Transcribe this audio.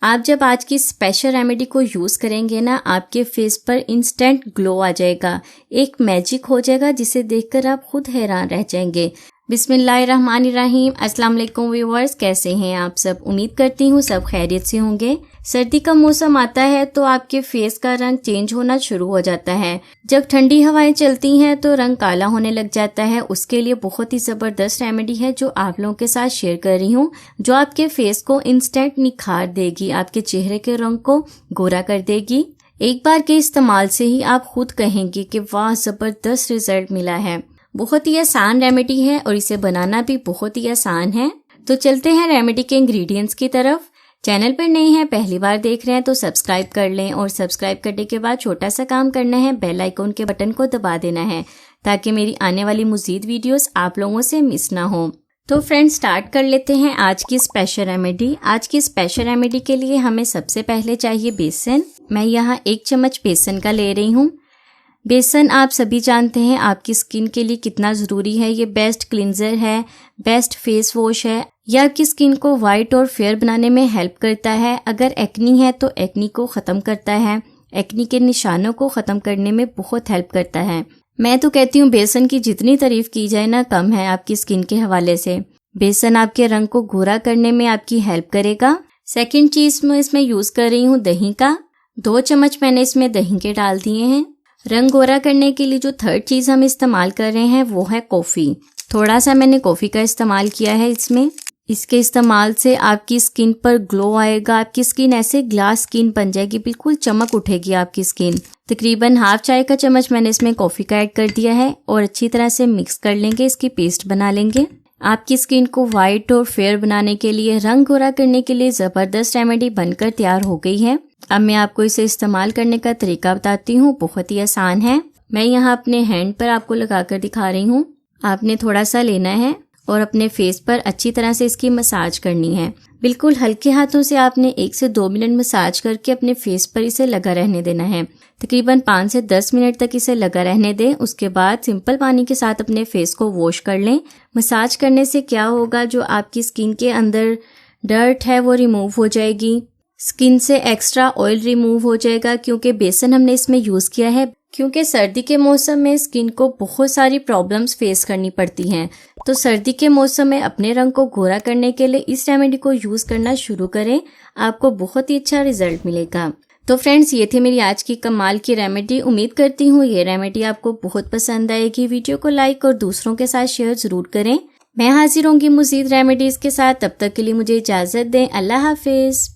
आप जब आज की स्पेशल रेमेडी को यूज़ करेंगे ना, आपके फेस पर इंस्टेंट ग्लो आ जाएगा, एक मैजिक हो जाएगा जिसे देखकर आप खुद हैरान रह जाएंगे। बिस्मिल्लाहिर्रहमानिर्रहीम। अस्सलाम वालेकुम व्यूअर्स, कैसे हैं आप सब? उम्मीद करती हूँ सब खैरियत से होंगे। सर्दी का मौसम आता है तो आपके फेस का रंग चेंज होना शुरू हो जाता है। जब ठंडी हवाएं चलती हैं तो रंग काला होने लग जाता है। उसके लिए बहुत ही ज़बरदस्त रेमेडी है जो आप लोगों के साथ शेयर कर रही हूँ, जो आपके फेस को इंस्टेंट निखार देगी, आपके चेहरे के रंग को गोरा कर देगी। एक बार के इस्तेमाल से ही आप खुद कहेंगे कि वाह, ज़बरदस्त रिजल्ट मिला है। बहुत ही आसान रेमेडी है और इसे बनाना भी बहुत ही आसान है। तो चलते हैं रेमेडी के इंग्रेडिएंट्स की तरफ। चैनल पर नए हैं, पहली बार देख रहे हैं तो सब्सक्राइब कर लें और सब्सक्राइब करने के बाद छोटा सा काम करना है, बेल आइकन के बटन को दबा देना है ताकि मेरी आने वाली मज़ीद वीडियोस आप लोगों से मिस ना हो। तो फ्रेंड्स, स्टार्ट कर लेते हैं आज की स्पेशल रेमेडी। आज की स्पेशल रेमेडी के लिए हमें सबसे पहले चाहिए बेसन। मैं यहाँ 1 चम्मच बेसन का ले रही हूँ। बेसन आप सभी जानते हैं आपकी स्किन के लिए कितना ज़रूरी है। ये बेस्ट क्लिंजर है, बेस्ट फेस वॉश है। यह आपकी स्किन को वाइट और फेयर बनाने में हेल्प करता है। अगर एक्नी है तो एक्नी को ख़त्म करता है, एक्नी के निशानों को ख़त्म करने में बहुत हेल्प करता है। मैं तो कहती हूँ बेसन की जितनी तारीफ़ की जाए ना कम है आपकी स्किन के हवाले से। बेसन आपके रंग को गोरा करने में आपकी हेल्प करेगा। सेकेंड चीज़ मैं इसमें यूज़ कर रही हूँ दही का। 2 चम्मच मैंने इसमें दही के डाल दिए हैं। रंग गोरा करने के लिए जो थर्ड चीज़ हम इस्तेमाल कर रहे हैं वो है कॉफ़ी। थोड़ा सा मैंने कॉफ़ी का इस्तेमाल किया है इसमें। इसके इस्तेमाल से आपकी स्किन पर ग्लो आएगा, आपकी स्किन ऐसे ग्लास स्किन बन जाएगी, बिल्कुल चमक उठेगी आपकी स्किन। तकरीबन हाफ चाय का चम्मच मैंने इसमें कॉफ़ी का ऐड कर दिया है और अच्छी तरह से मिक्स कर लेंगे, इसकी पेस्ट बना लेंगे। आपकी स्किन को वाइट और फेयर बनाने के लिए, रंग गोरा करने के लिए ज़बरदस्त रेमेडी बनकर तैयार हो गई है। अब मैं आपको इसे इस्तेमाल करने का तरीका बताती हूँ, बहुत ही आसान है। मैं यहाँ अपने हैंड पर आपको लगाकर दिखा रही हूँ। आपने थोड़ा सा लेना है और अपने फेस पर अच्छी तरह से इसकी मसाज करनी है। बिल्कुल हल्के हाथों से आपने 1 से 2 मिनट मसाज करके अपने फेस पर इसे लगा रहने देना है। तकरीबन 5 से 10 मिनट तक इसे लगा रहने दें। उसके बाद सिंपल पानी के साथ अपने फेस को वॉश कर लें। मसाज करने से क्या होगा, जो आपकी स्किन के अंदर डर्ट है वो रिमूव हो जाएगी, स्किन से एक्स्ट्रा ऑयल रिमूव हो जाएगा, क्योंकि बेसन हमने इसमें यूज़ किया है। क्योंकि सर्दी के मौसम में स्किन को बहुत सारी प्रॉब्लम्स फेस करनी पड़ती हैं, तो सर्दी के मौसम में अपने रंग को गोरा करने के लिए इस रेमेडी को यूज़ करना शुरू करें, आपको बहुत ही अच्छा रिजल्ट मिलेगा। तो फ्रेंड्स, ये थी मेरी आज की कमाल की रेमेडी। उम्मीद करती हूँ ये रेमेडी आपको बहुत पसंद आएगी। वीडियो को लाइक और दूसरों के साथ शेयर ज़रूर करें। मैं हाजिर होंगी मज़ीद रेमेडीज़ के साथ, तब तक के लिए मुझे इजाज़त दें। अल्लाह हाफिज़।